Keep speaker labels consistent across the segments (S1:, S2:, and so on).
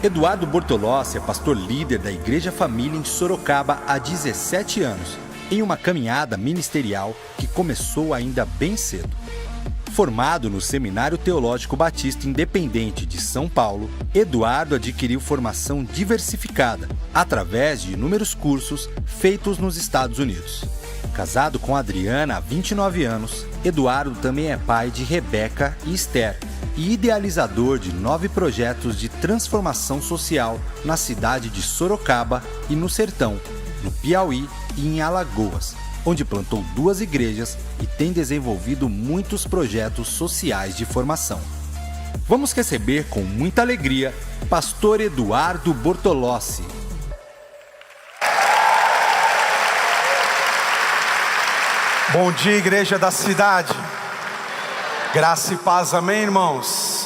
S1: Eduardo Bortolossi é pastor líder da Igreja Família em Sorocaba há 17 anos, em uma caminhada ministerial que começou ainda bem cedo. Formado no Seminário Teológico Batista Independente de São Paulo, Eduardo adquiriu formação diversificada através de inúmeros cursos feitos nos Estados Unidos. Casado com Adriana há 29 anos, Eduardo também é pai de Rebeca e Esther e idealizador de 9 projetos de transformação social na cidade de Sorocaba e no Sertão, no Piauí e em Alagoas, onde plantou 2 igrejas e tem desenvolvido muitos projetos sociais de formação. Vamos receber com muita alegria pastor Eduardo Bortolossi.
S2: Bom dia, igreja da cidade. Graça e paz, amém, irmãos?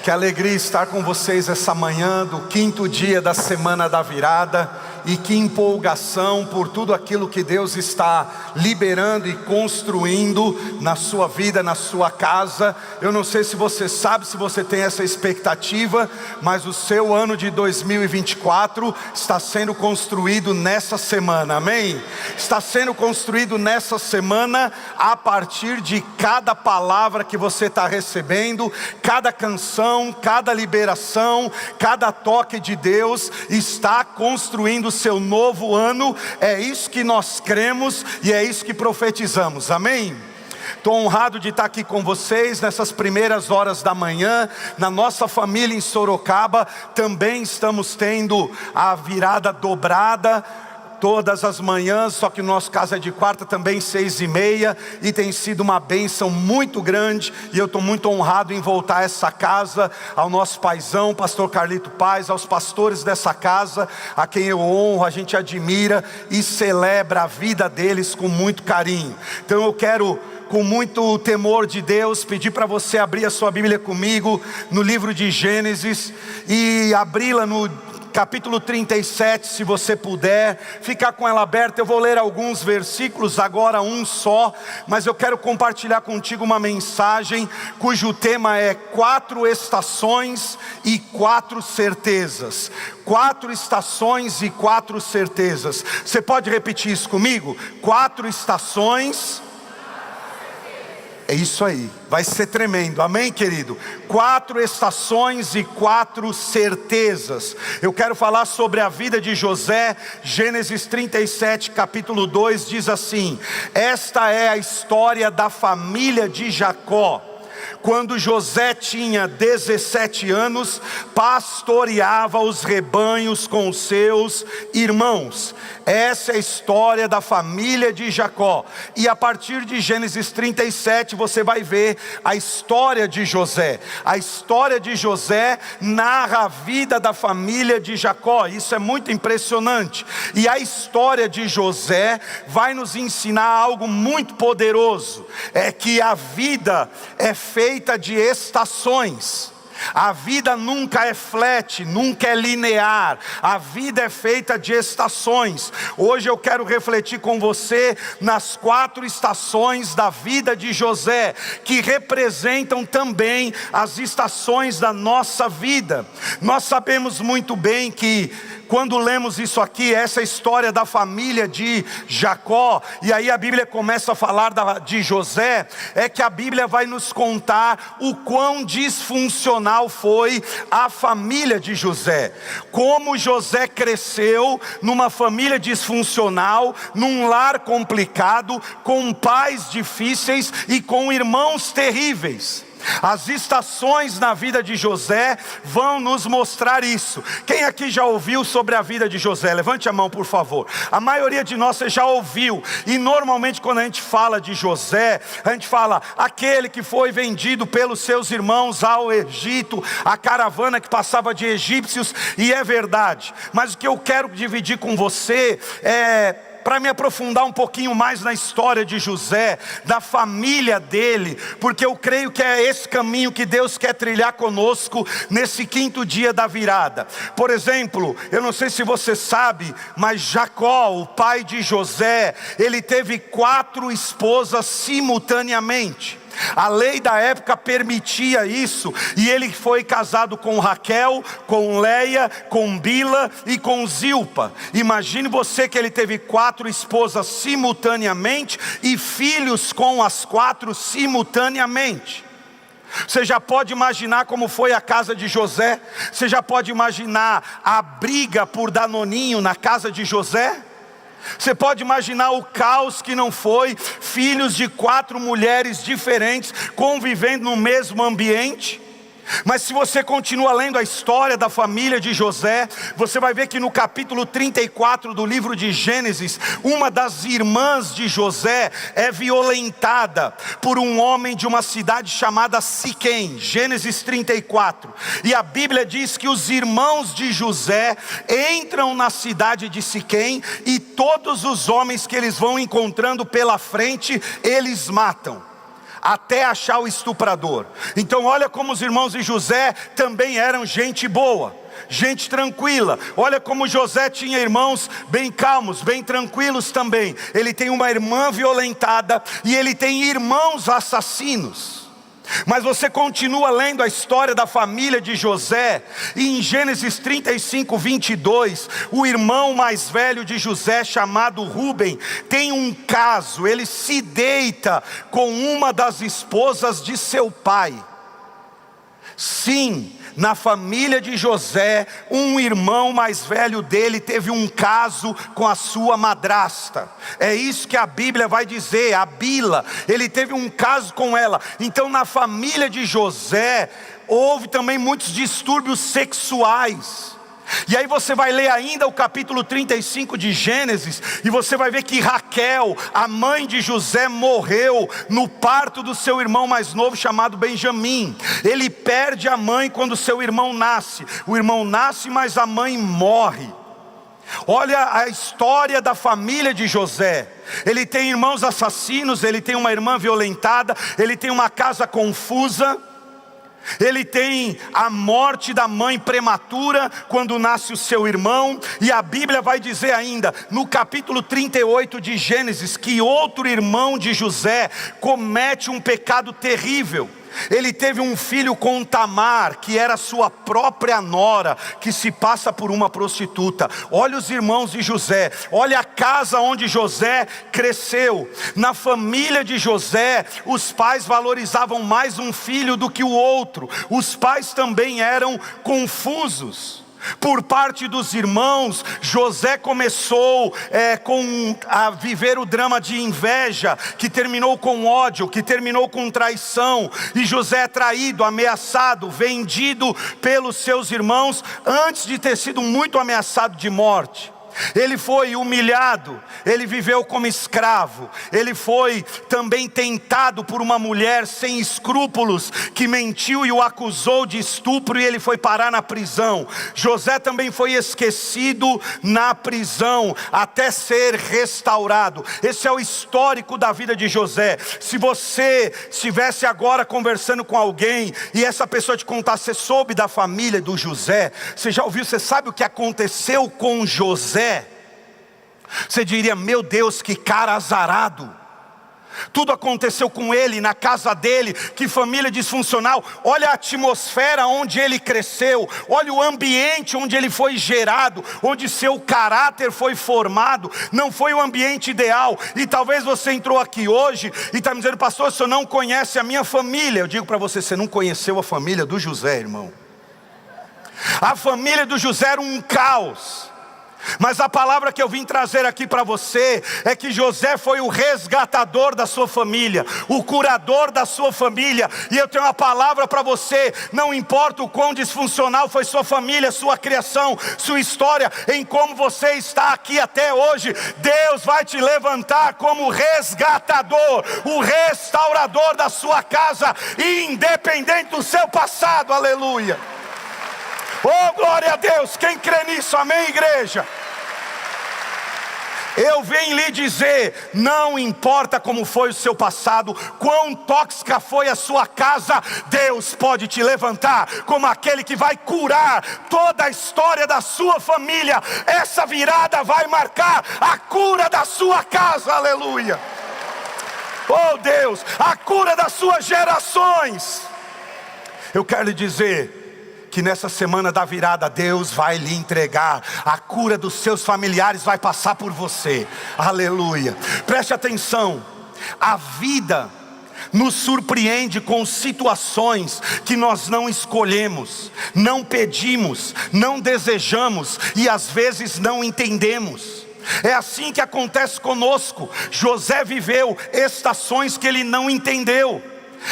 S2: Que alegria estar com vocês essa manhã do 5º dia da semana da virada. E que empolgação por tudo aquilo que Deus está liberando e construindo na sua vida, na sua casa. Eu não sei se você sabe, se você tem essa expectativa, mas o seu ano de 2024 está sendo construído nessa semana, amém? Está sendo construído nessa semana a partir de cada palavra que você está recebendo, cada canção, cada liberação, cada toque de Deus está construindo o seu novo ano. É isso que nós cremos e é isso que profetizamos, amém? Estou honrado de estar aqui com vocês nessas primeiras horas da manhã. Na nossa família em Sorocaba também estamos tendo a virada dobrada todas as manhãs, só que no nosso caso é de quarta também 6h30, e tem sido uma bênção muito grande, e eu estou muito honrado em voltar a essa casa, ao nosso paizão, pastor Carlito Paz, aos pastores dessa casa, a quem eu honro, a gente admira e celebra a vida deles com muito carinho. Então eu quero, com muito temor de Deus, pedir para você abrir a sua Bíblia comigo no livro de Gênesis e abri-la no capítulo 37, se você puder, ficar com ela aberta. Eu vou ler alguns versículos, agora um só, mas eu quero compartilhar contigo uma mensagem cujo tema é 4 estações e 4 certezas. 4 estações e 4 certezas. Você pode repetir isso comigo? 4 estações. É isso aí, vai ser tremendo, amém, querido? 4 estações e 4 certezas. Eu quero falar sobre a vida de José. Gênesis 37, capítulo 2 diz assim: esta é a história da família de Jacó. Quando José tinha 17 anos, pastoreava os rebanhos com seus irmãos. Essa é a história da família de Jacó. E a partir de Gênesis 37 você vai ver a história de José. A história de José narra a vida da família de Jacó. Isso é muito impressionante. E a história de José vai nos ensinar algo muito poderoso. É que a vida é feita de estações. A vida nunca é flat, nunca é linear. A vida é feita de estações. Hoje eu quero refletir com você nas 4 estações da vida de José, que representam também as estações da nossa vida. Nós sabemos muito bem que quando lemos isso aqui, essa história da família de Jacó, e aí a Bíblia começa a falar de José, é que a Bíblia vai nos contar o quão disfuncional foi a família de José. Como José cresceu numa família disfuncional, num lar complicado, com pais difíceis e com irmãos terríveis. As estações na vida de José vão nos mostrar isso. Quem aqui já ouviu sobre a vida de José? Levante a mão, por favor. A maioria de nós já ouviu. E normalmente quando a gente fala de José, a gente fala aquele que foi vendido pelos seus irmãos ao Egito, a caravana que passava de egípcios. E é verdade. Mas o que eu quero dividir com você é para me aprofundar um pouquinho mais na história de José, da família dele, porque eu creio que é esse caminho que Deus quer trilhar conosco nesse 5º dia da virada. Por exemplo, eu não sei se você sabe, mas Jacó, o pai de José, ele teve 4 esposas simultaneamente. A lei da época permitia isso, e ele foi casado com Raquel, com Leia, com Bila e com Zilpa. Imagine você que ele teve 4 esposas simultaneamente e filhos com as 4 simultaneamente. Você já pode imaginar como foi a casa de José? Você já pode imaginar a briga por danoninho na casa de José? Você pode imaginar o caos que não foi, filhos de 4 mulheres diferentes convivendo no mesmo ambiente? Mas se você continua lendo a história da família de José, você vai ver que no capítulo 34 do livro de Gênesis, uma das irmãs de José é violentada por um homem de uma cidade chamada Siquém. Gênesis 34. E a Bíblia diz que os irmãos de José entram na cidade de Siquém e todos os homens que eles vão encontrando pela frente, eles matam, até achar o estuprador. Então olha como os irmãos de José também eram gente boa, gente tranquila. Olha como José tinha irmãos bem calmos, bem tranquilos também. Ele tem uma irmã violentada e ele tem irmãos assassinos. Mas você continua lendo a história da família de José, e em Gênesis 35, 22, o irmão mais velho de José, chamado Rúben, tem um caso. Ele se deita com uma das esposas de seu pai. Sim, na família de José, um irmão mais velho dele teve um caso com a sua madrasta. É isso que a Bíblia vai dizer, a Bila, ele teve um caso com ela. Então na família de José, houve também muitos distúrbios sexuais. E aí você vai ler ainda o capítulo 35 de Gênesis, e você vai ver que Raquel, a mãe de José, morreu no parto do seu irmão mais novo, chamado Benjamim. Ele perde a mãe quando seu irmão nasce. O irmão nasce, mas a mãe morre. Olha a história da família de José. Ele tem irmãos assassinos, ele tem uma irmã violentada, ele tem uma casa confusa. Ele tem a morte da mãe prematura quando nasce o seu irmão. E a Bíblia vai dizer ainda, no capítulo 38 de Gênesis, que outro irmão de José comete um pecado terrível. Ele teve um filho com Tamar, que era sua própria nora, que se passa por uma prostituta. Olha os irmãos de José, olha a casa onde José cresceu. Na família de José, os pais valorizavam mais um filho do que o outro. Os pais também eram confusos. Por parte dos irmãos, José começou a viver o drama de inveja, que terminou com ódio, que terminou com traição. E José é traído, ameaçado, vendido pelos seus irmãos, antes de ter sido muito ameaçado de morte. Ele foi humilhado, ele viveu como escravo, ele foi também tentado por uma mulher sem escrúpulos, que mentiu e o acusou de estupro, e ele foi parar na prisão. José também foi esquecido na prisão, até ser restaurado. Esse é o histórico da vida de José. Se você estivesse agora conversando com alguém, e essa pessoa te contasse, você soube da família do José, você já ouviu, você sabe o que aconteceu com José? Você diria, meu Deus, que cara azarado. Tudo aconteceu com ele, na casa dele, que família disfuncional. Olha a atmosfera onde ele cresceu, olha o ambiente onde ele foi gerado, onde seu caráter foi formado. Não foi o ambiente ideal. E talvez você entrou aqui hoje e está me dizendo, pastor, o senhor não conhece a minha família. Eu digo para você, você não conheceu a família do José, irmão. A família do José era um caos. Mas a palavra que eu vim trazer aqui para você é que José foi o resgatador da sua família, o curador da sua família. E eu tenho uma palavra para você: não importa o quão disfuncional foi sua família, sua criação, sua história, em como você está aqui até hoje, Deus vai te levantar como resgatador, o restaurador da sua casa, independente do seu passado. Aleluia. Oh, glória a Deus, quem crê nisso, amém, igreja? Eu venho lhe dizer, não importa como foi o seu passado, quão tóxica foi a sua casa, Deus pode te levantar como aquele que vai curar toda a história da sua família. Essa virada vai marcar a cura da sua casa, aleluia. Oh Deus, a cura das suas gerações. Eu quero lhe dizer que nessa semana da virada, Deus vai lhe entregar a cura dos seus familiares, vai passar por você. Aleluia. Preste atenção, a vida nos surpreende com situações que nós não escolhemos, não pedimos, não desejamos e às vezes não entendemos. É assim que acontece conosco. José viveu estações que ele não entendeu.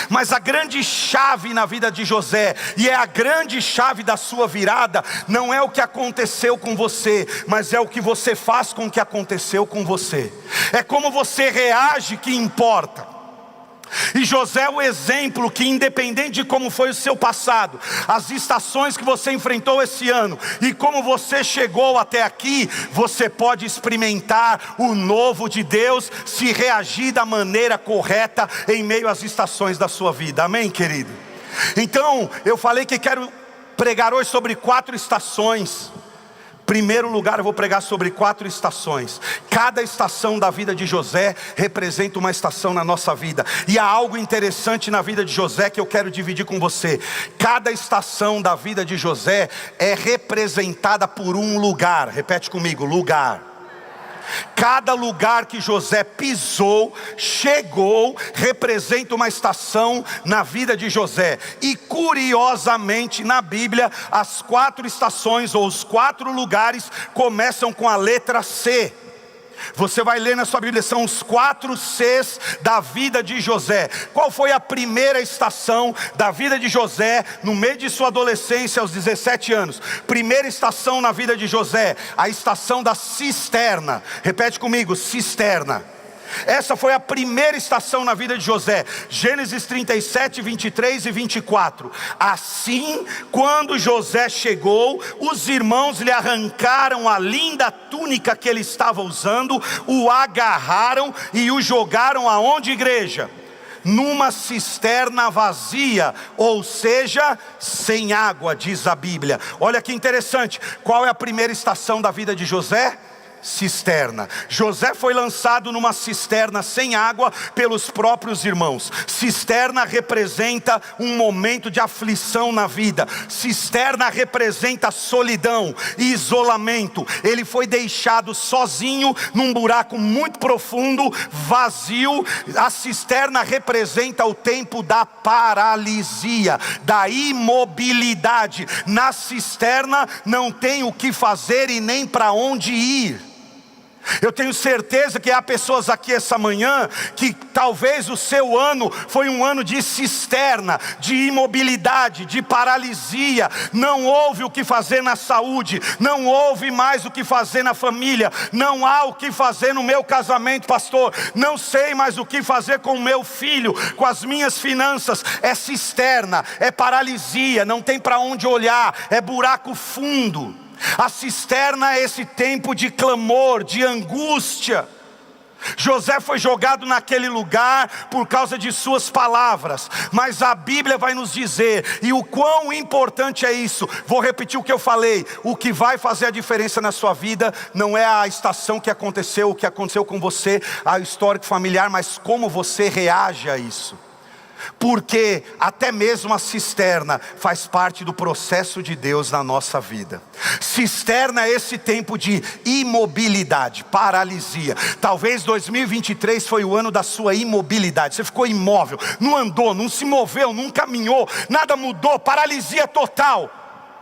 S2: Mas a grande chave na vida de José, e é a grande chave da sua virada, não é o que aconteceu com você, mas é o que você faz com o que aconteceu com você. É como você reage que importa. E José é o exemplo que, independente de como foi o seu passado, as estações que você enfrentou esse ano e como você chegou até aqui, você pode experimentar o novo de Deus se reagir da maneira correta em meio às estações da sua vida. Amém, querido? Então, eu falei que quero pregar hoje sobre 4 estações. Primeiro lugar, eu vou pregar sobre 4 estações. Cada estação da vida de José representa uma estação na nossa vida. E há algo interessante na vida de José que eu quero dividir com você. Cada estação da vida de José é representada por um lugar. Repete comigo, lugar. Cada lugar que José pisou, chegou, representa uma estação na vida de José. E curiosamente na Bíblia, as 4 estações ou os 4 lugares começam com a letra C. Você vai ler na sua Bíblia, são os 4 Cs da vida de José. Qual foi a primeira estação da vida de José no meio de sua adolescência aos 17 anos? Primeira estação na vida de José, a estação da cisterna. Repete comigo, cisterna. Essa foi a primeira estação na vida de José. Gênesis 37, 23 e 24. Assim, quando José chegou, os irmãos lhe arrancaram a linda túnica que ele estava usando, o agarraram e o jogaram aonde, igreja? Numa cisterna vazia, ou seja, sem água, diz a Bíblia. Olha que interessante, qual é a primeira estação da vida de José? Cisterna. José foi lançado numa cisterna sem água pelos próprios irmãos. Cisterna representa um momento de aflição na vida. Cisterna representa solidão e isolamento. Ele foi deixado sozinho num buraco muito profundo, vazio. A cisterna representa o tempo da paralisia, da imobilidade. Na cisterna não tem o que fazer e nem para onde ir. Eu tenho certeza que há pessoas aqui essa manhã que talvez o seu ano foi um ano de cisterna, de imobilidade, de paralisia. Não houve o que fazer na saúde, não houve mais o que fazer na família, não há o que fazer no meu casamento, pastor. Não sei mais o que fazer com o meu filho, com as minhas finanças. É cisterna, é paralisia, não tem para onde olhar, é buraco fundo. A cisterna é esse tempo de clamor, de angústia. José foi jogado naquele lugar por causa de suas palavras, mas a Bíblia vai nos dizer, e o quão importante é isso. Vou repetir o que eu falei: o que vai fazer a diferença na sua vida não é a estação que aconteceu, o que aconteceu com você, a história familiar, mas como você reage a isso. Porque até mesmo a cisterna faz parte do processo de Deus na nossa vida. Cisterna é esse tempo de imobilidade, paralisia. Talvez 2023 foi o ano da sua imobilidade. Você ficou imóvel, não andou, não se moveu, não caminhou, nada mudou, paralisia total.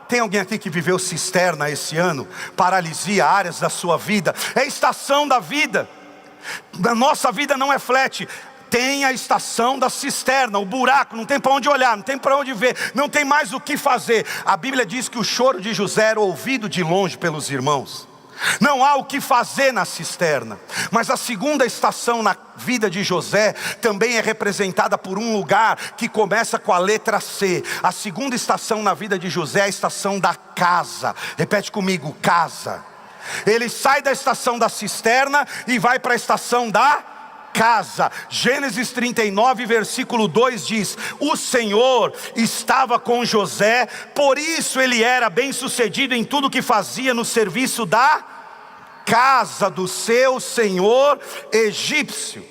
S2: Tem alguém aqui que viveu cisterna esse ano? Paralisia, áreas da sua vida. É estação da vida. Na nossa vida não é flat. Tem a estação da cisterna, o buraco, não tem para onde olhar, não tem para onde ver, não tem mais o que fazer. A Bíblia diz que o choro de José era ouvido de longe pelos irmãos. Não há o que fazer na cisterna. Mas a segunda estação na vida de José também é representada por um lugar que começa com a letra C. A segunda estação na vida de José é a estação da casa. Repete comigo, casa. Ele sai da estação da cisterna e vai para a estação da casa. Gênesis 39, versículo 2 diz: o Senhor estava com José, por isso ele era bem sucedido em tudo que fazia no serviço da casa do seu senhor egípcio.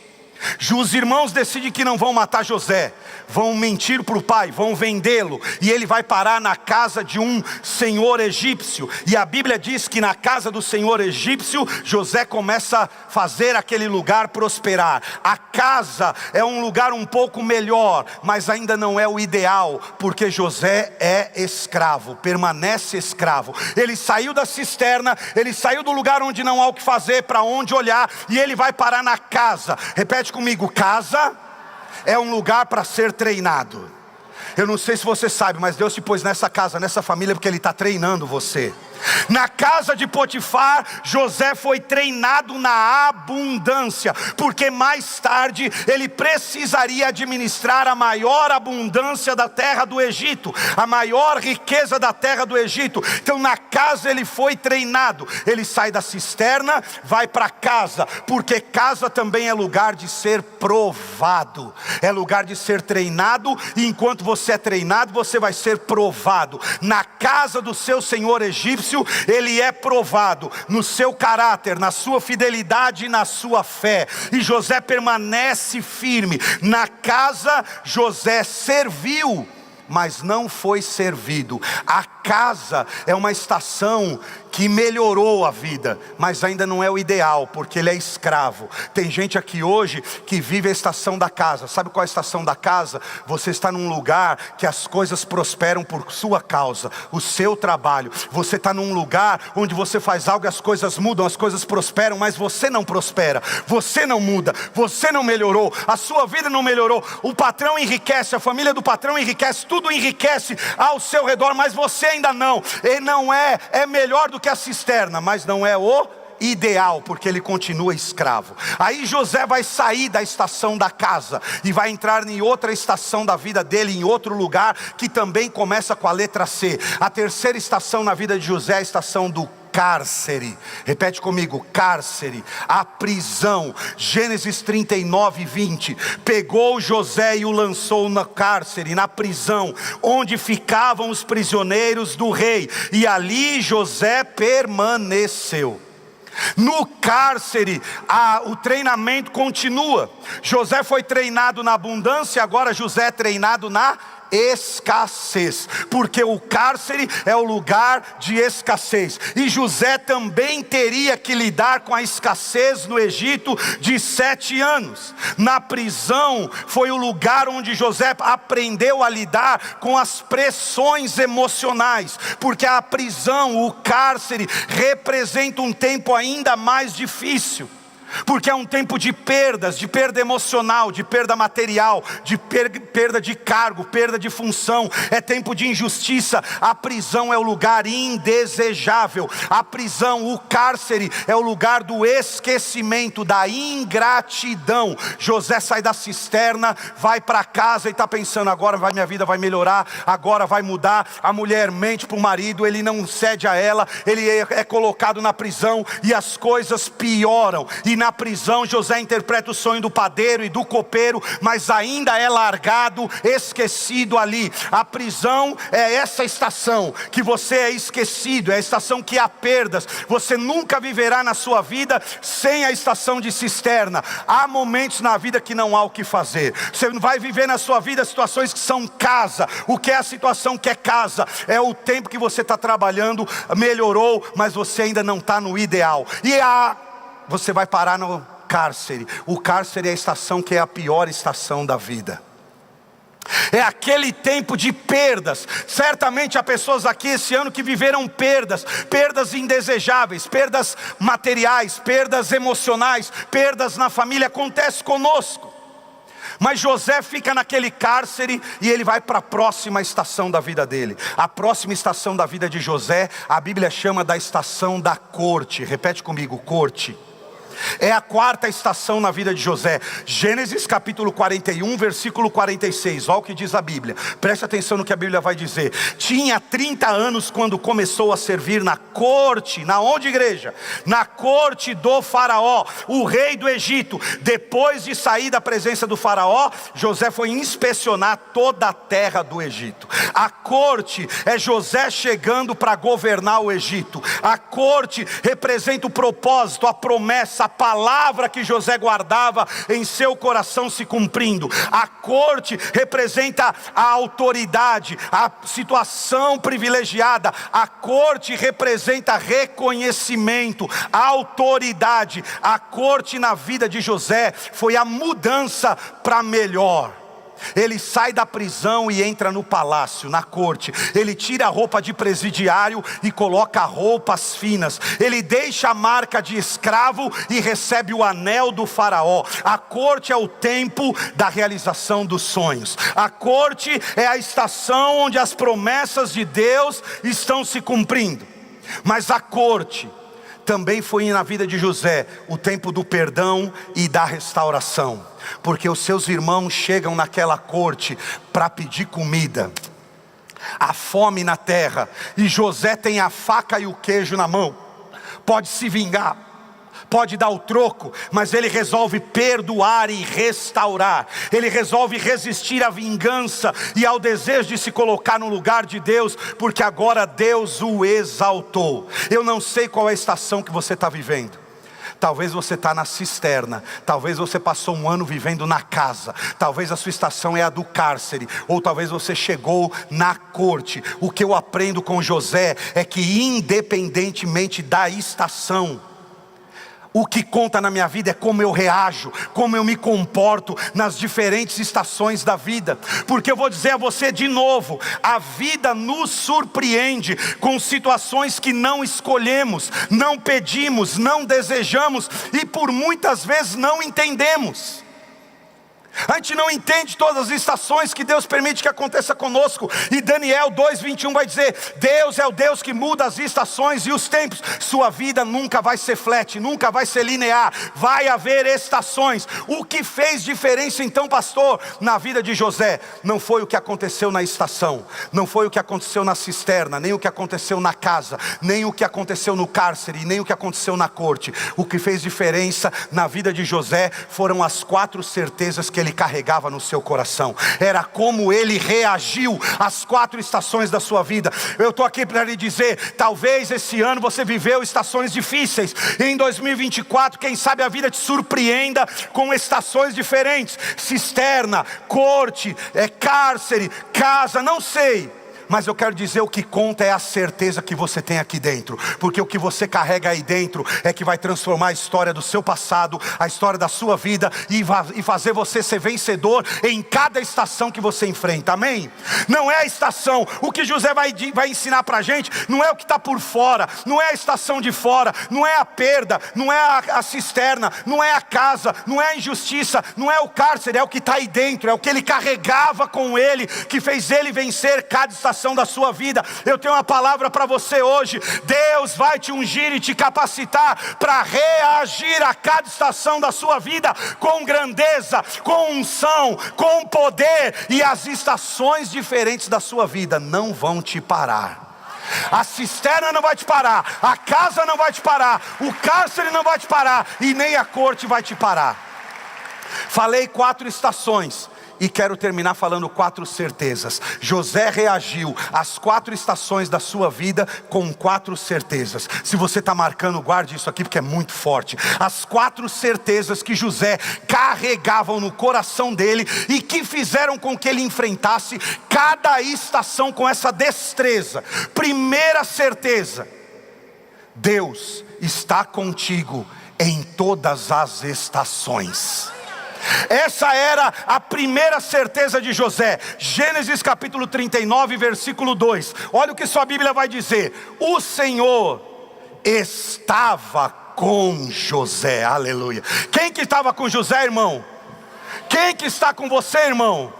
S2: Os irmãos decidem que não vão matar José, vão mentir para o pai, vão vendê-lo, e ele vai parar na casa de um senhor egípcio. E a Bíblia diz que na casa do senhor egípcio, José começa a fazer aquele lugar prosperar. A casa é um lugar um pouco melhor, mas ainda não é o ideal, porque José é escravo, permanece escravo. Ele saiu da cisterna, ele saiu do lugar onde não há o que fazer, para onde olhar, e ele vai parar na casa. Repete comigo: casa é um lugar para ser treinado. Eu não sei se você sabe, mas Deus te pôs nessa casa, nessa família, porque Ele está treinando você. Na casa de Potifar, José foi treinado na abundância, porque mais tarde ele precisaria administrar a maior abundância da terra do Egito, a maior riqueza da terra do Egito. Então na casa ele foi treinado. Ele sai da cisterna, vai para casa, porque casa também é lugar de ser provado, é lugar de ser treinado, e enquanto você é treinado, você vai ser provado. Na casa do seu senhor egípcio, ele é provado no seu caráter, na sua fidelidade e na sua fé. E José permanece firme. Na casa, José serviu, mas não foi servido. A casa é uma estação que melhorou a vida, mas ainda não é o ideal, porque ele é escravo. Tem gente aqui hoje que vive a estação da casa. Sabe qual é a estação da casa? Você está num lugar que as coisas prosperam por sua causa, o seu trabalho. Você está num lugar onde você faz algo e as coisas mudam, as coisas prosperam, mas você não prospera, você não muda, você não melhorou, a sua vida não melhorou. O patrão enriquece, a família do patrão enriquece, tudo enriquece ao seu redor, mas você ainda não. Ele não é melhor do que a cisterna, mas não é o ideal, porque ele continua escravo. Aí José vai sair da estação da casa e vai entrar em outra estação da vida dele, em outro lugar, que também começa com a letra C. A terceira estação na vida de José é a estação do cárcere. Repete comigo: cárcere, a prisão. Gênesis 39, 20. Pegou José e o lançou no cárcere, na prisão, onde ficavam os prisioneiros do rei, e ali José permaneceu. No cárcere, o treinamento continua. José foi treinado na abundância, agora José é treinado na escassez, porque o cárcere é o lugar de escassez, e José também teria que lidar com a escassez no Egito de 7 anos. Na prisão foi o lugar onde José aprendeu a lidar com as pressões emocionais, porque a prisão, o cárcere, representa um tempo ainda mais difícil, porque é um tempo de perdas, de perda emocional, de perda material, de perda de cargo, perda de função. É tempo de injustiça. A prisão é o lugar indesejável. A prisão, o cárcere, é o lugar do esquecimento, da ingratidão. José sai da cisterna, vai para casa e está pensando: agora minha vida vai melhorar, agora vai mudar. A mulher mente para o marido, ele não cede a ela, ele é colocado na prisão e as coisas pioram. E na prisão José interpreta o sonho do padeiro e do copeiro, mas ainda é largado, esquecido ali. A prisão é essa estação que você é esquecido, é a estação que há perdas. Você nunca viverá na sua vida sem a estação de cisterna. Há momentos na vida que não há o que fazer. Você vai viver na sua vida situações que são casa. O que é a situação que é casa? É o tempo que você está trabalhando, melhorou, mas você ainda não está no ideal. E você vai parar no cárcere. O cárcere é a estação que é a pior estação da vida. É aquele tempo de perdas. Certamente há pessoas aqui esse ano que viveram perdas indesejáveis, perdas materiais, perdas emocionais, perdas na família. Acontece conosco. Mas José fica naquele cárcere e ele vai para a próxima estação da vida dele. A próxima estação da vida de José, a Bíblia chama da estação da corte. Repete comigo: corte. É a quarta estação na vida de José. Gênesis capítulo 41, versículo 46. Olha o que diz a Bíblia. Preste atenção no que a Bíblia vai dizer. Tinha 30 anos quando começou a servir na corte. Na onde, igreja? Na corte do faraó, o rei do Egito. Depois de sair da presença do faraó, José foi inspecionar toda a terra do Egito. A corte é José chegando para governar o Egito. A corte representa o propósito, a promessa, essa palavra que José guardava em seu coração se cumprindo. A corte representa a autoridade, a situação privilegiada. A corte representa reconhecimento, autoridade. A corte na vida de José foi a mudança para melhor. Ele sai da prisão e entra no palácio, na corte. Ele tira a roupa de presidiário e coloca roupas finas. Ele deixa a marca de escravo e recebe o anel do faraó. A corte é o tempo da realização dos sonhos. A corte é a estação onde as promessas de Deus estão se cumprindo. Mas a corte também foi na vida de José o tempo do perdão e da restauração. Porque os seus irmãos chegam naquela corte para pedir comida. Há fome na terra. E José tem a faca e o queijo na mão. Pode se vingar, pode dar o troco, mas ele resolve perdoar e restaurar. Ele resolve resistir à vingança e ao desejo de se colocar no lugar de Deus, porque agora Deus o exaltou. Eu não sei qual é a estação que você está vivendo. Talvez você está na cisterna, talvez você passou um ano vivendo na casa, talvez a sua estação é a do cárcere, ou talvez você chegou na corte. O que eu aprendo com José é que independentemente da estação, o que conta na minha vida é como eu reajo, como eu me comporto nas diferentes estações da vida. Porque eu vou dizer a você de novo, a vida nos surpreende com situações que não escolhemos, não pedimos, não desejamos e por muitas vezes não entendemos. A gente não entende todas as estações que Deus permite que aconteça conosco. E Daniel 2:21 vai dizer: Deus é o Deus que muda as estações e os tempos. Sua vida nunca vai ser flat, nunca vai ser linear. Vai haver estações. O que fez diferença então, pastor, na vida de José? Não foi o que aconteceu na estação, não foi o que aconteceu na cisterna, nem o que aconteceu na casa, nem o que aconteceu no cárcere, nem o que aconteceu na corte. O que fez diferença na vida de José foram as 4 certezas que ele carregava no seu coração. Era como ele reagiu às 4 estações da sua vida. Eu estou aqui para lhe dizer, talvez esse ano você viveu estações difíceis, e em 2024 quem sabe a vida te surpreenda com estações diferentes. Cisterna, corte, cárcere, casa, não sei. Mas eu quero dizer, o que conta é a certeza que você tem aqui dentro. Porque o que você carrega aí dentro é que vai transformar a história do seu passado, a história da sua vida, e fazer você ser vencedor em cada estação que você enfrenta, amém? Não é a estação, o que José vai ensinar pra gente, não é o que está por fora, não é a estação de fora, não é a perda, não é a cisterna, não é a casa, não é a injustiça, não é o cárcere, é o que está aí dentro, é o que ele carregava com ele, que fez ele vencer cada estação da sua vida. Eu tenho uma palavra para você hoje. Deus vai te ungir e te capacitar para reagir a cada estação da sua vida com grandeza, com unção, com poder. E as estações diferentes da sua vida não vão te parar. A cisterna não vai te parar, a casa não vai te parar, o cárcere não vai te parar e nem a corte vai te parar. Falei 4 estações. E quero terminar falando 4 certezas. José reagiu às 4 estações da sua vida com 4 certezas. Se você está marcando, guarde isso aqui porque é muito forte. As 4 certezas que José carregavam no coração dele e que fizeram com que ele enfrentasse cada estação com essa destreza. Primeira certeza: Deus está contigo em todas as estações. Essa era a primeira certeza de José. Gênesis capítulo 39, versículo 2. Olha o que sua Bíblia vai dizer: o Senhor estava com José. Aleluia. Quem que estava com José, irmão? Quem que está com você, irmão?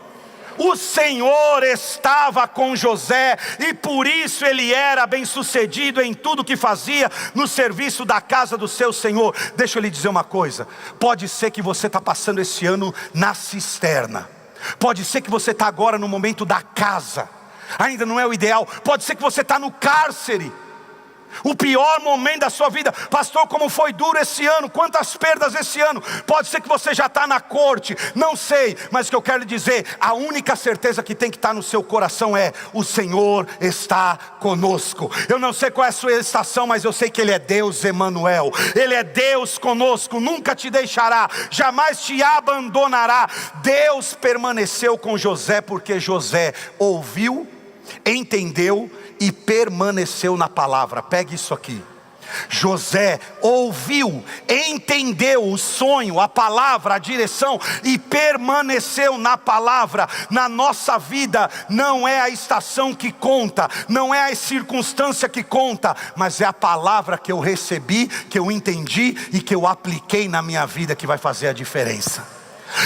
S2: O Senhor estava com José e por isso ele era bem sucedido em tudo que fazia no serviço da casa do seu Senhor. Deixa eu lhe dizer uma coisa, pode ser que você está passando esse ano na cisterna, pode ser que você está agora no momento da casa, ainda não é o ideal, pode ser que você está no cárcere, O pior momento da sua vida. Pastor, como foi duro esse ano, quantas perdas esse ano. Pode ser que você já está na corte, não sei. Mas o que eu quero dizer, a única certeza que tem que estar no seu coração é: o Senhor está conosco. Eu não sei qual é a sua estação, mas eu sei que Ele é Deus Emanuel. Ele é Deus conosco, nunca te deixará, jamais te abandonará. Deus permaneceu com José porque José ouviu, entendeu e permaneceu na palavra. Pegue isso aqui. José ouviu, entendeu o sonho, a palavra, a direção e permaneceu na palavra. Na nossa vida não é a estação que conta, não é a circunstância que conta, mas é a palavra que eu recebi, que eu entendi e que eu apliquei na minha vida que vai fazer a diferença.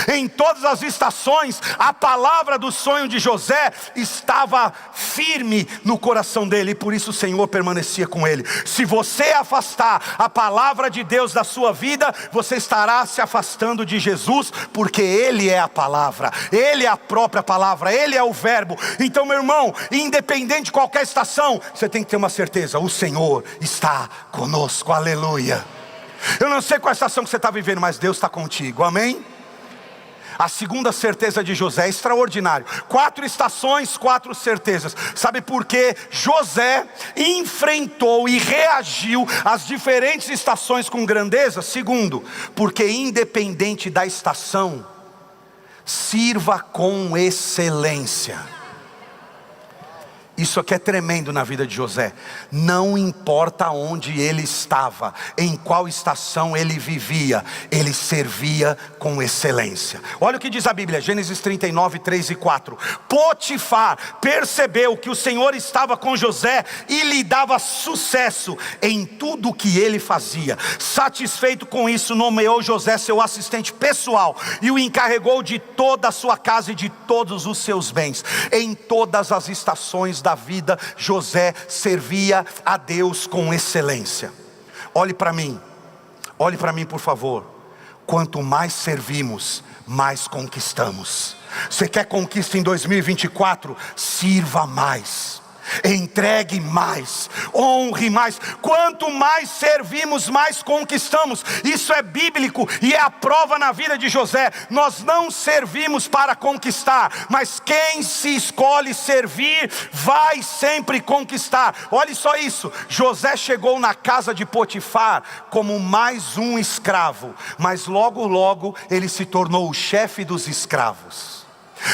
S2: Em todas as estações, a palavra do sonho de José estava firme no coração dele, e por isso o Senhor permanecia com ele. Se você afastar a palavra de Deus da sua vida, você estará se afastando de Jesus, porque Ele é a palavra, Ele é a própria palavra, Ele é o verbo. Então, meu irmão, independente de qualquer estação, você tem que ter uma certeza: o Senhor está conosco, aleluia. Eu não sei qual estação que você está vivendo, mas Deus está contigo, amém? A segunda certeza de José é extraordinário. 4 estações, 4 certezas. Sabe por que José enfrentou e reagiu às diferentes estações com grandeza? Segundo, porque independente da estação, sirva com excelência. Isso aqui é tremendo na vida de José. Não importa onde ele estava, em qual estação ele vivia, ele servia com excelência. Olha o que diz a Bíblia, Gênesis 39, 3 e 4. Potifar percebeu que o Senhor estava com José e lhe dava sucesso em tudo o que ele fazia. Satisfeito com isso, nomeou José seu assistente pessoal e o encarregou de toda a sua casa e de todos os seus bens. Em todas as estações da vida, José servia a Deus com excelência. Olhe para mim por favor. Quanto mais servimos, mais conquistamos. Você quer conquista em 2024? Sirva mais, entregue mais, honre mais. Quanto mais servimos, mais conquistamos. Isso é bíblico e é a prova na vida de José. Nós não servimos para conquistar, mas quem se escolhe servir vai sempre conquistar. Olha só isso, José chegou na casa de Potifar como mais um escravo, mas logo logo ele se tornou o chefe dos escravos.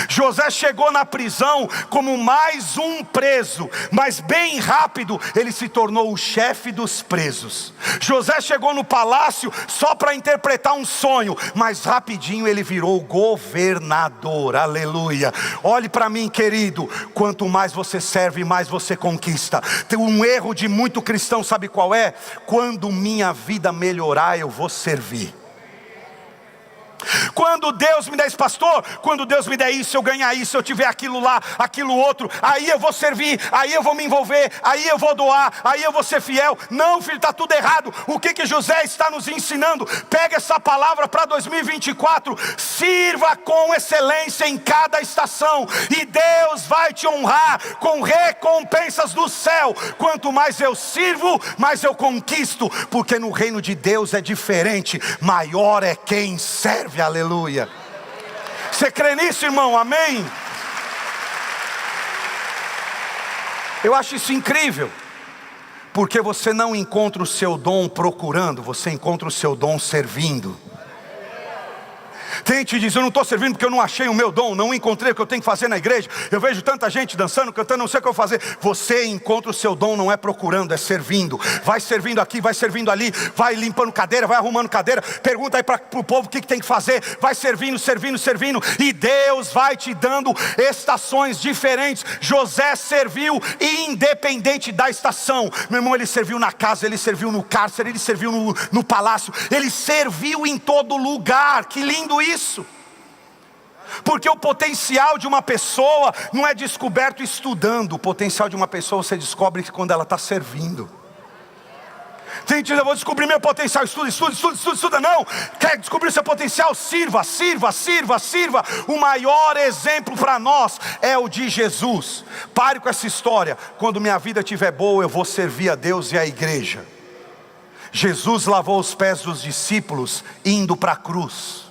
S2: José chegou na prisão como mais um preso, mas bem rápido ele se tornou o chefe dos presos. José chegou no palácio só para interpretar um sonho, mas rapidinho ele virou governador, aleluia. Olhe para mim, querido, quanto mais você serve, mais você conquista. Tem um erro de muito cristão, sabe qual é? Quando minha vida melhorar, eu vou servir. Quando Deus me der isso, pastor, quando Deus me der isso, eu ganhar isso, eu tiver aquilo lá, aquilo outro, aí eu vou servir, aí eu vou me envolver, aí eu vou doar, aí eu vou ser fiel. Não, filho, está tudo errado. O que José está nos ensinando? Pega essa palavra para 2024, sirva com excelência em cada estação, e Deus vai te honrar com recompensas do céu. Quanto mais eu sirvo, mais eu conquisto, porque no reino de Deus é diferente, maior é quem serve. Aleluia. Você crê nisso, irmão? Amém? Eu acho isso incrível, porque você não encontra o seu dom procurando, você encontra o seu dom servindo. Tem gente que diz: eu não estou servindo porque eu não achei o meu dom, não encontrei o que eu tenho que fazer na igreja. Eu vejo tanta gente dançando, cantando, não sei o que eu vou fazer. Você encontra o seu dom, não é procurando, é servindo. Vai servindo aqui, vai servindo ali, vai limpando cadeira, vai arrumando cadeira. Pergunta aí para o povo o que tem que fazer. Vai servindo, servindo, servindo, e Deus vai te dando estações diferentes. José serviu independente da estação. Meu irmão, ele serviu na casa, ele serviu no cárcere, ele serviu no palácio, ele serviu em todo lugar. Que lindo isso! Porque o potencial de uma pessoa não é descoberto estudando. O potencial de uma pessoa você descobre quando ela está servindo. Tem gente que diz, eu vou descobrir meu potencial. Estuda. Não, quer descobrir seu potencial? Sirva. O maior exemplo para nós é o de Jesus. Pare com essa história. Quando minha vida estiver boa, eu vou servir a Deus e a igreja. Jesus lavou os pés dos discípulos indo para a cruz.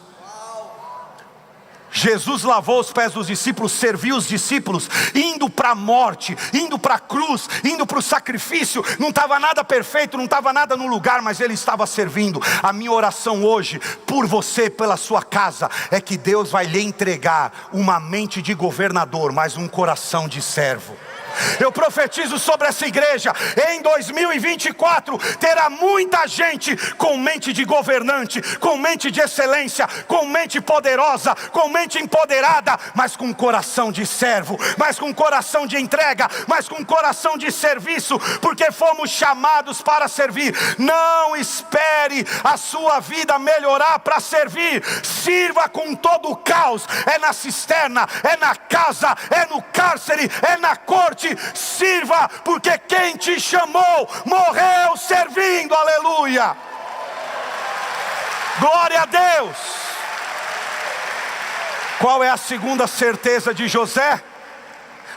S2: Jesus lavou os pés dos discípulos, serviu os discípulos, indo para a morte, indo para a cruz, indo para o sacrifício. Não estava nada perfeito, não estava nada no lugar, mas Ele estava servindo. A minha oração hoje, por você, pela sua casa, é que Deus vai lhe entregar uma mente de governador, mas um coração de servo. Eu profetizo sobre essa igreja, em 2024 terá muita gente com mente de governante, com mente de excelência, com mente poderosa, com mente empoderada, mas com coração de servo, mas com coração de entrega, mas com coração de serviço, porque fomos chamados para servir. Não espere a sua vida melhorar para servir. Sirva com todo o caos. É na cisterna, é na casa, é no cárcere, é na corte. Sirva, porque quem te chamou morreu servindo. Aleluia, glória a Deus. Qual é a segunda certeza de José?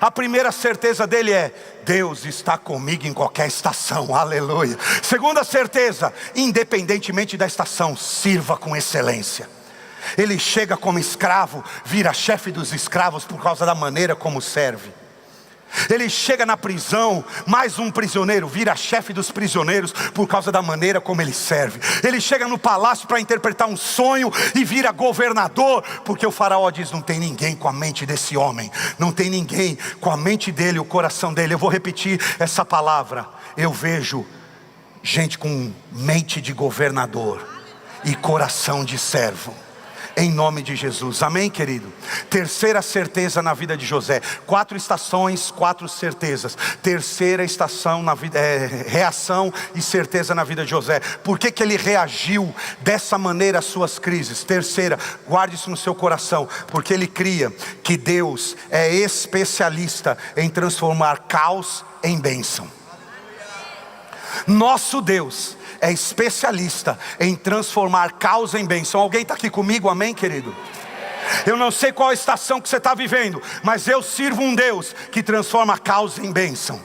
S2: A primeira certeza dele é: Deus está comigo em qualquer estação. Aleluia. Segunda certeza: independentemente da estação, sirva com excelência. Ele chega como escravo, vira chefe dos escravos por causa da maneira como serve. Ele chega na prisão, mais um prisioneiro, vira chefe dos prisioneiros por causa da maneira como ele serve. Ele chega no palácio para interpretar um sonho e vira governador, porque o faraó diz: não tem ninguém com a mente desse homem, não tem ninguém com a mente dele, o coração dele. Eu vou repetir essa palavra: eu vejo gente com mente de governador e coração de servo, em nome de Jesus, amém, querido? Terceira certeza na vida de José. 4 estações, 4 certezas. Terceira estação na vida, reação e certeza na vida de José. Por que ele reagiu dessa maneira às suas crises? Terceira, guarde isso no seu coração, porque ele cria que Deus é especialista em transformar caos em bênção. Nosso Deus é especialista em transformar caos em bênção. Alguém está aqui comigo, amém, querido? Eu não sei qual a estação que você está vivendo, mas eu sirvo um Deus que transforma caos em bênção.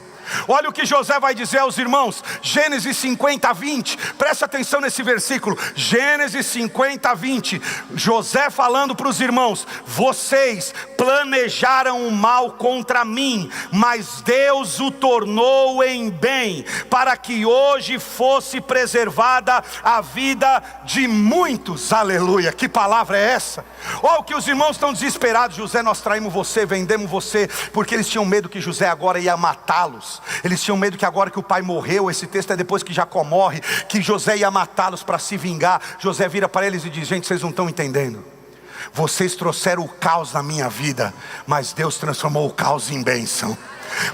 S2: Olha o que José vai dizer aos irmãos, Gênesis 50, 20, presta atenção nesse versículo, Gênesis 50, 20, José falando para os irmãos: vocês planejaram o mal contra mim, mas Deus o tornou em bem, para que hoje fosse preservada a vida de muitos. Aleluia, que palavra é essa? Olha o que os irmãos estão desesperados: José, nós traímos você, vendemos você, porque eles tinham medo que José agora ia matá-los. Eles tinham medo que agora que o pai morreu, esse texto é depois que Jacó morre, que José ia matá-los para se vingar. José vira para eles e diz: gente, vocês não estão entendendo. Vocês trouxeram o caos na minha vida, mas Deus transformou o caos em bênção.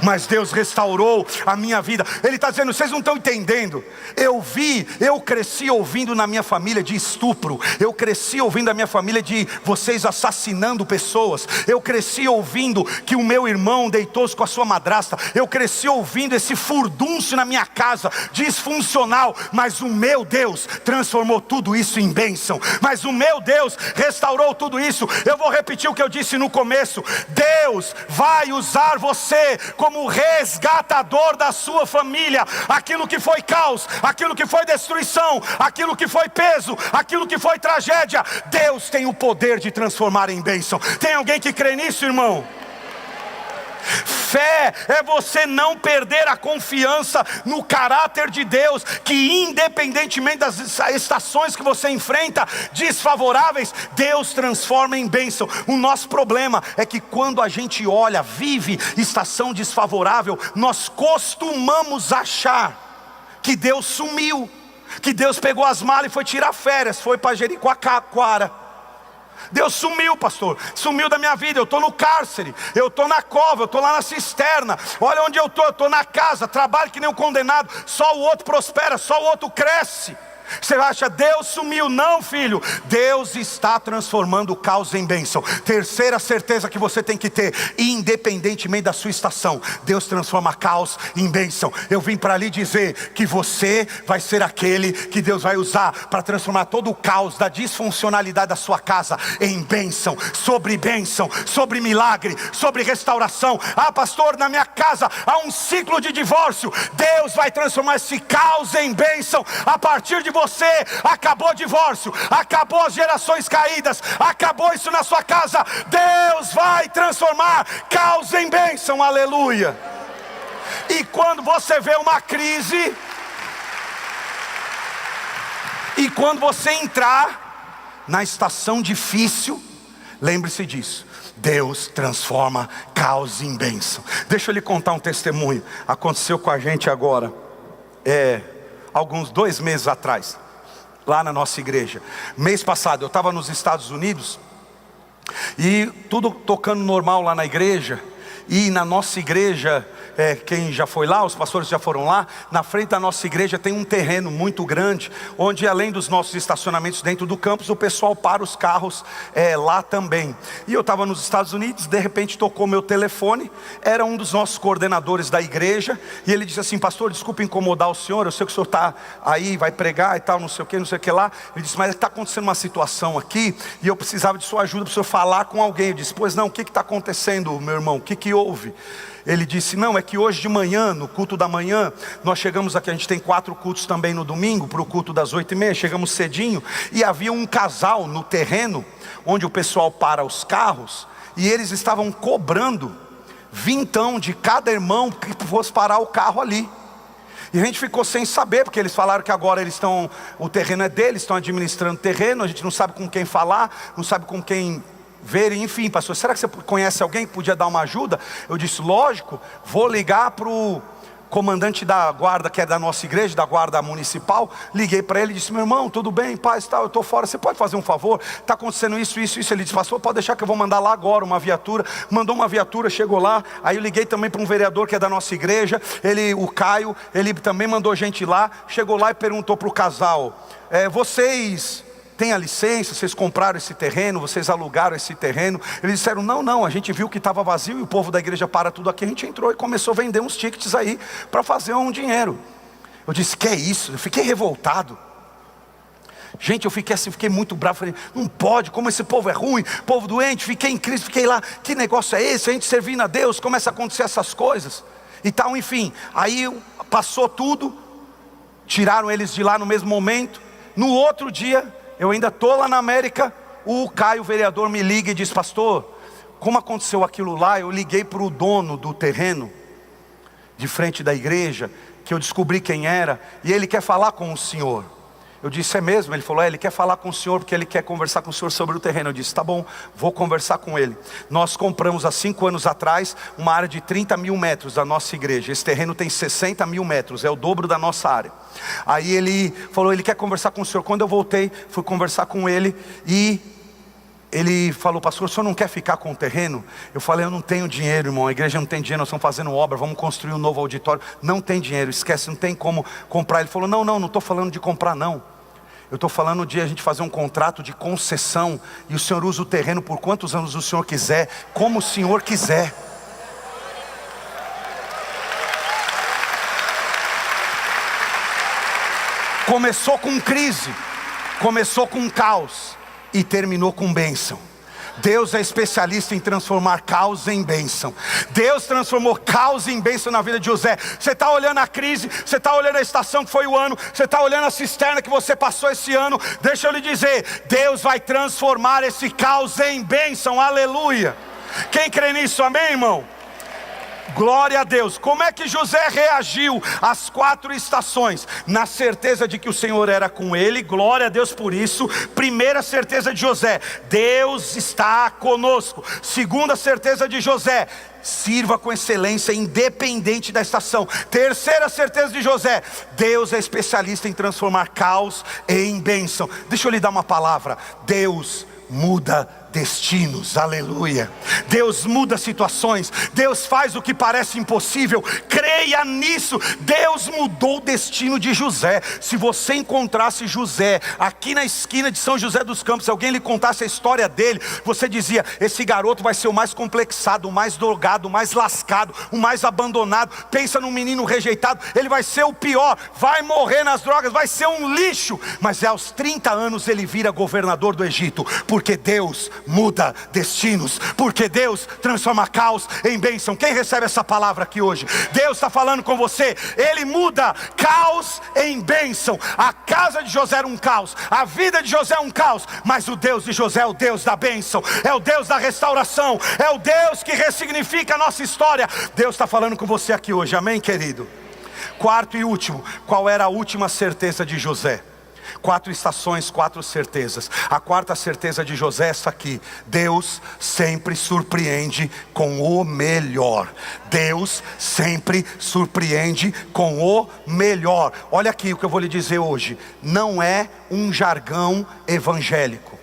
S2: Mas Deus restaurou a minha vida. Ele está dizendo: vocês não estão entendendo. Eu cresci ouvindo na minha família de estupro. Eu cresci ouvindo da minha família de vocês assassinando pessoas. Eu cresci ouvindo que o meu irmão deitou-se com a sua madrasta. Eu cresci ouvindo esse furdúncio na minha casa, disfuncional. Mas o meu Deus transformou tudo isso em bênção. Mas o meu Deus restaurou tudo isso. Eu vou repetir o que eu disse no começo: Deus vai usar você como resgatador da sua família. Aquilo que foi caos, aquilo que foi destruição, aquilo que foi peso, aquilo que foi tragédia, Deus tem o poder de transformar em bênção. Tem alguém que crê nisso, irmão? Fé é você não perder a confiança no caráter de Deus, que independentemente das estações que você enfrenta desfavoráveis, Deus transforma em bênção. O nosso problema é que quando a gente olha, vive estação desfavorável, nós costumamos achar que Deus sumiu, que Deus pegou as malas e foi tirar férias, foi para Jericoacoara. Deus sumiu, pastor, sumiu da minha vida. Eu estou no cárcere, eu estou na cova, eu estou lá na cisterna. Olha onde eu estou na casa, trabalho que nem um condenado. Só o outro prospera, só o outro cresce. Você acha, Deus sumiu? Não, filho, Deus está transformando o caos em bênção. Terceira certeza que você tem que ter: independentemente da sua estação, Deus transforma caos em bênção. Eu vim para lhe dizer que você vai ser aquele que Deus vai usar para transformar todo o caos da disfuncionalidade da sua casa em bênção, sobre milagre, sobre restauração. Ah, pastor, na minha casa há um ciclo de divórcio. Deus vai transformar esse caos em bênção. A partir de você, acabou o divórcio, acabou as gerações caídas, acabou isso na sua casa. Deus vai transformar caos em bênção, aleluia. E quando você vê uma crise, e quando você entrar na estação difícil, lembre-se disso: Deus transforma caos em bênção. Deixa eu lhe contar um testemunho. Aconteceu com a gente agora, alguns 2 meses atrás, lá na nossa igreja. Mês passado eu estava nos Estados Unidos, e tudo tocando normal lá na igreja. E na nossa igreja, quem já foi lá, os pastores já foram lá, na frente da nossa igreja tem um terreno muito grande, onde além dos nossos estacionamentos dentro do campus, o pessoal para os carros lá também. E eu estava nos Estados Unidos, de repente tocou meu telefone, era um dos nossos coordenadores da igreja, e ele disse assim: pastor, desculpa incomodar o senhor, eu sei que o senhor está aí, vai pregar e tal, não sei o que lá. Ele disse: mas está acontecendo uma situação aqui, e eu precisava de sua ajuda para o senhor falar com alguém. Eu disse: pois não, o que está acontecendo, meu irmão, o que houve? Ele disse: não, é que hoje de manhã, no culto da manhã, nós chegamos aqui, a gente tem 4 cultos também no domingo, para o culto das 8h30, chegamos cedinho, e havia um casal no terreno, onde o pessoal para os carros, e eles estavam cobrando vintão de cada irmão que fosse parar o carro ali. E a gente ficou sem saber, porque eles falaram que agora o terreno é deles, estão administrando o terreno, a gente não sabe com quem falar, não sabe com quem ver, enfim, pastor, será que você conhece alguém que podia dar uma ajuda? Eu disse: lógico, vou ligar para o comandante da guarda, que é da nossa igreja, da guarda municipal. Liguei para ele e disse: meu irmão, tudo bem, paz, tal, eu estou fora, você pode fazer um favor? Está acontecendo isso. Ele disse: pastor, pode deixar que eu vou mandar lá agora uma viatura. Mandou uma viatura, chegou lá. Aí eu liguei também para um vereador que é da nossa igreja, o Caio, ele também mandou gente lá. Chegou lá e perguntou para o casal: vocês tem a licença, vocês compraram esse terreno, vocês alugaram esse terreno? Eles disseram: não, a gente viu que estava vazio e o povo da igreja para tudo aqui. A gente entrou e começou a vender uns tickets aí para fazer um dinheiro. Eu disse: que é isso? Eu fiquei revoltado. Gente, eu fiquei muito bravo. Falei: não pode, como esse povo é ruim, povo doente. Fiquei em crise, fiquei lá: que negócio é esse? A gente servindo a Deus, começa a acontecer essas coisas e tal, enfim. Aí passou tudo, tiraram eles de lá no mesmo momento. No outro dia, eu ainda estou lá na América, o Caio, o vereador, me liga e diz: pastor, como aconteceu aquilo lá? Eu liguei para o dono do terreno, de frente da igreja, que eu descobri quem era, e ele quer falar com o senhor. Eu disse: é mesmo? Ele falou: ele quer falar com o senhor, porque ele quer conversar com o senhor sobre o terreno. Eu disse: tá bom, vou conversar com ele. Nós compramos há 5 anos atrás uma área de 30 mil metros da nossa igreja. Esse terreno tem 60 mil metros, é o dobro da nossa área. Aí ele falou: ele quer conversar com o senhor. Quando eu voltei, fui conversar com ele, e ele falou: pastor, o senhor não quer ficar com o terreno? Eu falei: eu não tenho dinheiro, irmão, a igreja não tem dinheiro, nós estamos fazendo obra, vamos construir um novo auditório. Não tem dinheiro, esquece, não tem como comprar. Ele falou: não estou falando de comprar não. Eu estou falando de a gente fazer um contrato de concessão, e o senhor usa o terreno por quantos anos o senhor quiser, como o senhor quiser. Começou com crise, começou com caos e terminou com bênção. Deus é especialista em transformar caos em bênção. Deus transformou caos em bênção na vida de José. Você está olhando a crise, você está olhando a estação que foi o ano, você está olhando a cisterna que você passou esse ano. Deixa eu lhe dizer, Deus vai transformar esse caos em bênção, aleluia. Quem crê nisso, amém, irmão? Glória a Deus. Como é que José reagiu às 4 estações? Na certeza de que o Senhor era com ele. Glória a Deus por isso. Primeira certeza de José: Deus está conosco. Segunda certeza de José: sirva com excelência independente da estação. Terceira certeza de José: Deus é especialista em transformar caos em bênção. Deixa eu lhe dar uma palavra: Deus muda destinos, aleluia. Deus muda situações, Deus faz o que parece impossível, creia nisso. Deus mudou o destino de José. Se você encontrasse José aqui na esquina de São José dos Campos, se alguém lhe contasse a história dele, você dizia: esse garoto vai ser o mais complexado, o mais drogado, o mais lascado, o mais abandonado. Pensa num menino rejeitado, ele vai ser o pior, vai morrer nas drogas, vai ser um lixo. Mas aos 30 anos ele vira governador do Egito, porque Deus muda destinos, porque Deus transforma caos em bênção. Quem recebe essa palavra aqui hoje? Deus está falando com você. Ele muda caos em bênção. A casa de José era um caos, a vida de José é um caos, mas o Deus de José é o Deus da bênção, é o Deus da restauração, é o Deus que ressignifica a nossa história. Deus está falando com você aqui hoje, amém, querido? Quarto e último, qual era a última certeza de José? 4 estações, 4 certezas. A quarta certeza de José é essa aqui: Deus sempre surpreende com o melhor. Deus sempre surpreende com o melhor. Olha aqui o que eu vou lhe dizer hoje. Não é um jargão evangélico,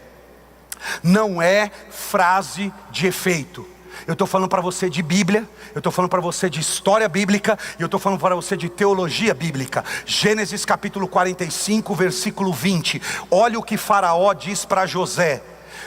S2: não é frase de efeito. Eu estou falando para você de Bíblia, eu estou falando para você de história bíblica, e eu estou falando para você de teologia bíblica. Gênesis capítulo 45, versículo 20. Olha o que Faraó diz para José: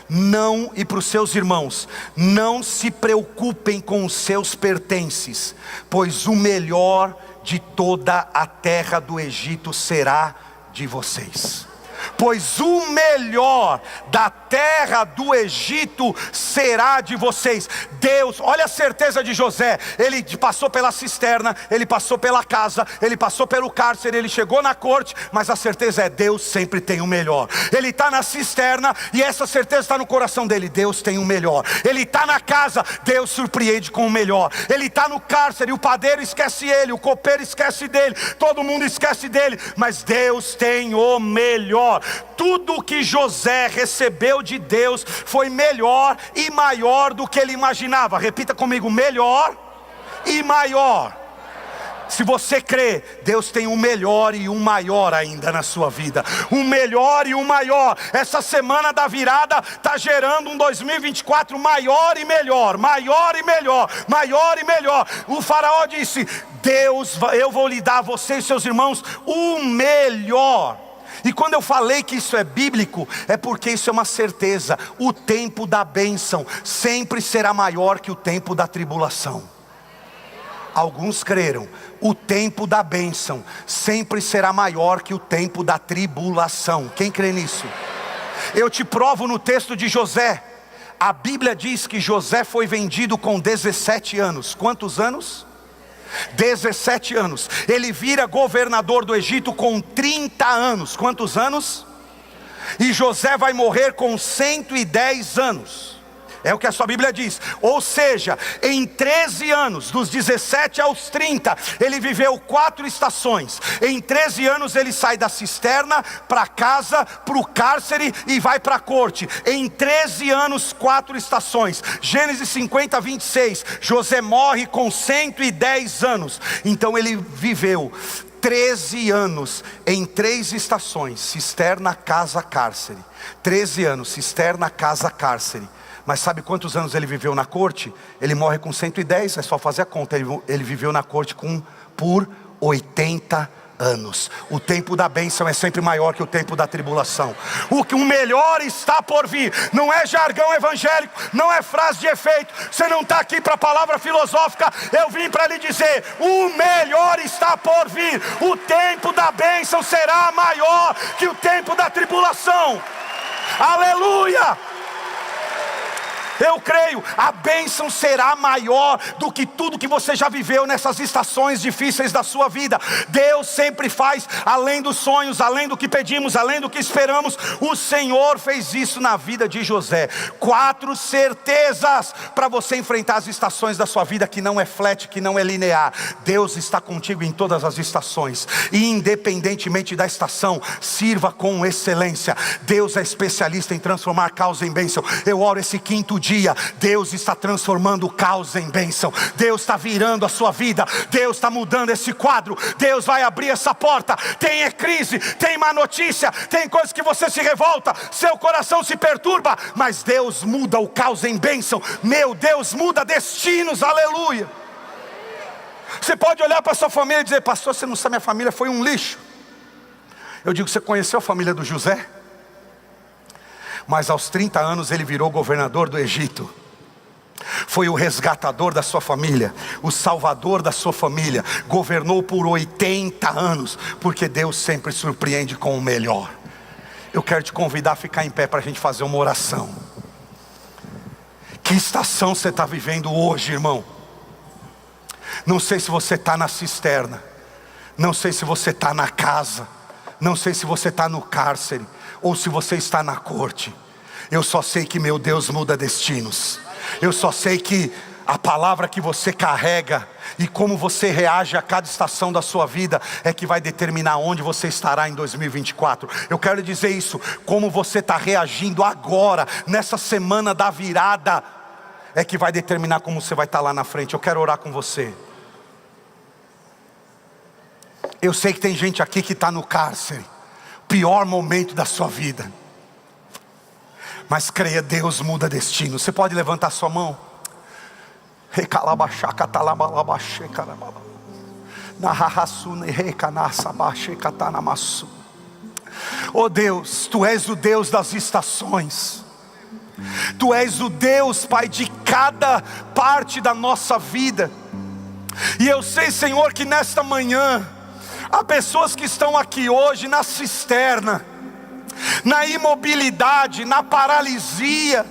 S2: não, e para os seus irmãos: não se preocupem com os seus pertences, pois o melhor de toda a terra do Egito será de vocês. Pois o melhor da terra do Egito será de vocês. Deus, olha a certeza de José. Ele passou pela cisterna, ele passou pela casa, ele passou pelo cárcere, ele chegou na corte, mas a certeza é: Deus sempre tem o melhor. Ele está na cisterna e essa certeza está no coração dele: Deus tem o melhor. Ele está na casa, Deus surpreende com o melhor. Ele está no cárcere, o padeiro esquece ele, o copeiro esquece dele, todo mundo esquece dele, mas Deus tem o melhor. Tudo o que José recebeu de Deus foi melhor e maior do que ele imaginava. Repita comigo: melhor e maior. Se você crê, Deus tem um melhor e um maior ainda na sua vida. Um melhor e um maior. Essa semana da virada está gerando um 2024 maior e melhor. Maior e melhor. Maior e melhor. O faraó disse: Deus, eu vou lhe dar a você e seus irmãos o melhor. E quando eu falei que isso é bíblico, é porque isso é uma certeza. O tempo da bênção sempre será maior que o tempo da tribulação. Alguns creram: o tempo da bênção sempre será maior que o tempo da tribulação. Quem crê nisso? Eu te provo no texto de José. A Bíblia diz que José foi vendido com 17 anos. Quantos anos? 17 anos. Ele vira governador do Egito com 30 anos. Quantos anos? E José vai morrer com 110 anos. É o que a sua Bíblia diz. Ou seja, em 13 anos, dos 17 aos 30, ele viveu 4 estações. Em 13 anos ele sai da cisterna para casa, para o cárcere e vai para a corte. Em 13 anos, 4 estações. Gênesis 50, 26. José morre com 110 anos. Então ele viveu 13 anos em 3 estações: cisterna, casa, cárcere. 13 anos, cisterna, casa, cárcere. Mas sabe quantos anos ele viveu na corte? Ele morre com 110, é só fazer a conta. Ele viveu na corte por 80 anos. O tempo da bênção é sempre maior que o tempo da tribulação. O melhor está por vir. Não é jargão evangélico, não é frase de efeito. Você não está aqui para palavra filosófica. Eu vim para lhe dizer: o melhor está por vir. O tempo da bênção será maior que o tempo da tribulação. Aleluia! Eu creio, a bênção será maior do que tudo que você já viveu nessas estações difíceis da sua vida. Deus sempre faz além dos sonhos, além do que pedimos, além do que esperamos. O Senhor fez isso na vida de José. 4 certezas para você enfrentar as estações da sua vida, que não é flat, que não é linear. Deus está contigo em todas as estações, e independentemente da estação, sirva com excelência. Deus é especialista em transformar caos em bênção. Eu oro esse quinto dia dia. Deus está transformando o caos em bênção. Deus está virando a sua vida. Deus está mudando esse quadro. Deus vai abrir essa porta. Tem crise, tem má notícia, tem coisas que você se revolta, seu coração se perturba, mas Deus muda o caos em bênção. Meu Deus muda destinos, aleluia. Você pode olhar para a sua família e dizer: pastor, você não sabe, minha família foi um lixo. Eu digo: você conheceu a família do José? Mas aos 30 anos ele virou governador do Egito. Foi o resgatador da sua família, o salvador da sua família. Governou por 80 anos, porque Deus sempre surpreende com o melhor. Eu quero te convidar a ficar em pé para a gente fazer uma oração. Que estação você está vivendo hoje, irmão? Não sei se você está na cisterna, não sei se você está na casa, não sei se você está no cárcere, ou se você está na corte. Eu só sei que meu Deus muda destinos. Eu só sei que a palavra que você carrega e como você reage a cada estação da sua vida é que vai determinar onde você estará em 2024. Eu quero dizer isso: como você está reagindo agora, nessa semana da virada, é que vai determinar como você vai estar lá na frente. Eu quero orar com você. Eu sei que tem gente aqui que está no cárcere, pior momento da sua vida. Mas creia, Deus muda destino. Você pode levantar sua mão? Oh Deus, Tu és o Deus das estações. Tu és o Deus, Pai, de cada parte da nossa vida. E eu sei, Senhor, que nesta manhã há pessoas que estão aqui hoje na cisterna, na imobilidade, na paralisia.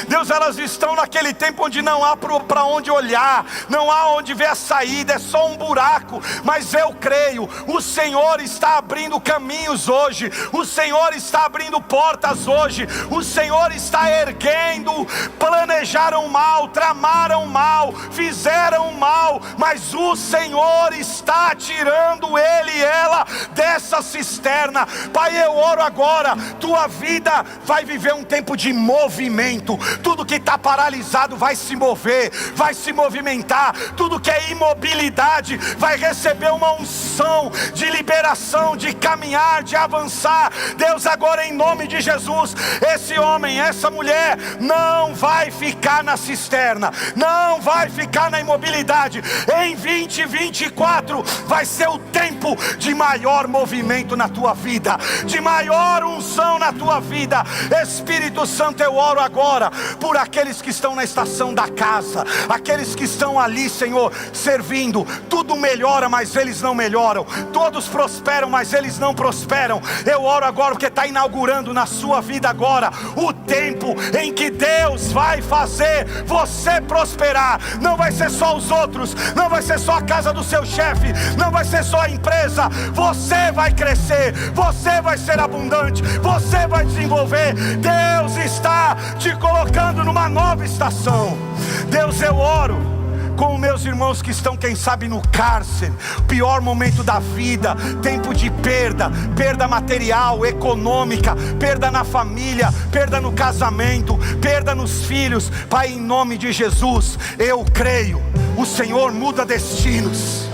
S2: Deus, elas estão naquele tempo onde não há para onde olhar, não há onde ver a saída, é só um buraco. Mas eu creio, o Senhor está abrindo caminhos hoje, o Senhor está abrindo portas hoje, o Senhor está erguendo. Planejaram mal, tramaram mal, fizeram mal, mas o Senhor está tirando ele e ela dessa cisterna. Pai, eu oro agora, tua vida vai viver um tempo de movimento. Tudo que está paralisado vai se mover, vai se movimentar. Tudo que é imobilidade vai receber uma unção de liberação, de caminhar, de avançar. Deus, agora em nome de Jesus, esse homem, essa mulher não vai ficar na cisterna, não vai ficar na imobilidade. Em 2024 vai ser o tempo de maior movimento na tua vida, de maior unção na tua vida. Espírito Santo, eu oro agora por aqueles que estão na estação da casa, aqueles que estão ali, Senhor, servindo. Tudo melhora, mas eles não melhoram. Todos prosperam, mas eles não prosperam. Eu oro agora porque está inaugurando na sua vida agora o tempo em que Deus vai fazer você prosperar. Não vai ser só os outros, não vai ser só a casa do seu chefe, não vai ser só a empresa. Você vai crescer, você vai ser abundante, você vai desenvolver. Deus está te colocando numa nova estação. Deus, eu oro com meus irmãos que estão, quem sabe, no cárcere, pior momento da vida, tempo de perda, perda material, econômica, perda na família, perda no casamento, perda nos filhos. Pai, em nome de Jesus, eu creio, o Senhor muda destinos.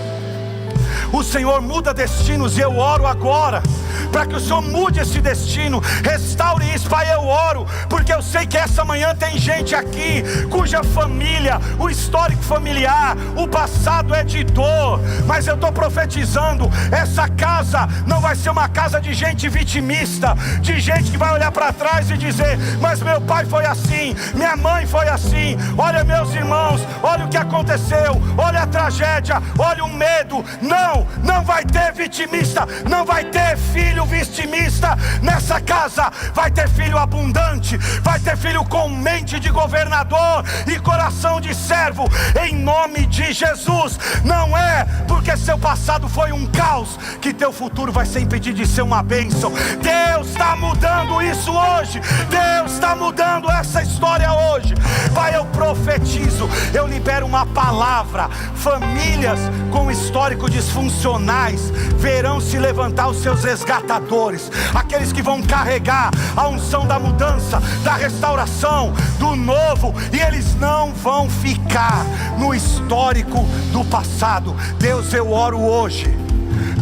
S2: O Senhor muda destinos, e eu oro agora para que o Senhor mude esse destino, restaure isso. Pai, eu oro porque eu sei que essa manhã tem gente aqui cuja família, o histórico familiar, o passado é de dor. Mas eu estou profetizando, essa casa não vai ser uma casa de gente vitimista, de gente que vai olhar para trás e dizer: mas meu pai foi assim, minha mãe foi assim, olha meus irmãos, olha o que aconteceu, olha a tragédia, olha o medo. Não vai ter vitimista, não vai ter filho vitimista nessa casa. Vai ter filho abundante, vai ter filho com mente de governador e coração de servo, em nome de Jesus. Não é porque seu passado foi um caos que teu futuro vai ser impedido de ser uma bênção. Deus está mudando isso hoje, Deus está mudando essa história hoje. Pai, eu profetizo, eu libero uma palavra. Famílias com histórico disfuncional, disfuncionais verão se levantar os seus resgatadores, aqueles que vão carregar a unção da mudança, da restauração, do novo, e eles não vão ficar no histórico do passado. Deus, eu oro hoje,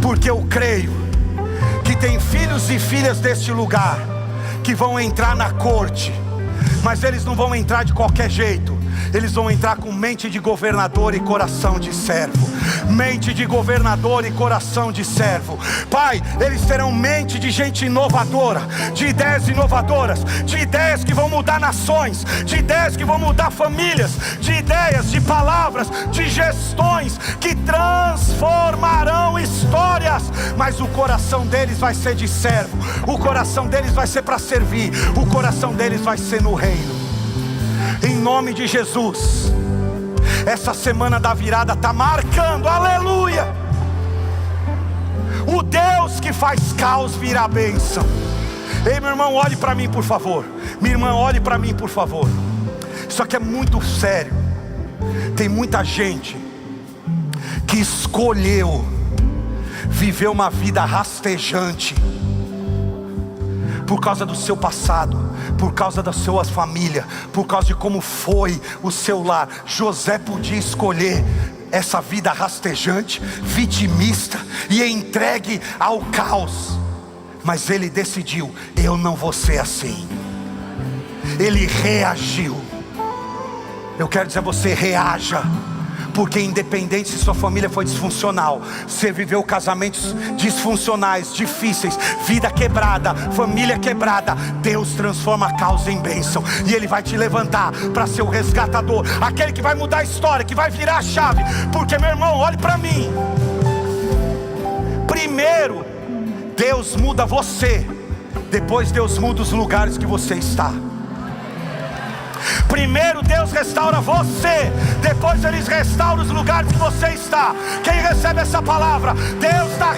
S2: porque eu creio que tem filhos e filhas deste lugar que vão entrar na corte, mas eles não vão entrar de qualquer jeito. Eles vão entrar com mente de governador e coração de servo. Mente de governador e coração de servo. Pai, eles terão mente de gente inovadora, de ideias inovadoras, de ideias que vão mudar nações, de ideias que vão mudar famílias, de ideias, de palavras, de gestões que transformarão histórias. Mas o coração deles vai ser de servo, o coração deles vai ser para servir, o coração deles vai ser no reino. Em nome de Jesus, essa semana da virada está marcando, aleluia, o Deus que faz caos virar bênção. Ei, meu irmão, olhe para mim por favor. Minha irmã, olhe para mim por favor. Isso aqui é muito sério. Tem muita gente que escolheu viver uma vida rastejante por causa do seu passado, por causa da sua família, por causa de como foi o seu lar. José podia escolher essa vida rastejante, vitimista e entregue ao caos, mas ele decidiu: eu não vou ser assim. Ele reagiu. Eu quero dizer a você: reaja. Porque independente se sua família foi disfuncional, você viveu casamentos disfuncionais, difíceis, vida quebrada, família quebrada, Deus transforma a causa em bênção. E Ele vai te levantar para ser o resgatador, aquele que vai mudar a história, que vai virar a chave. Porque, meu irmão, olhe para mim. Primeiro Deus muda você, depois Deus muda os lugares que você está. Primeiro Deus restaura você, depois Ele restaura os lugares que você está. Quem recebe essa palavra? Deus está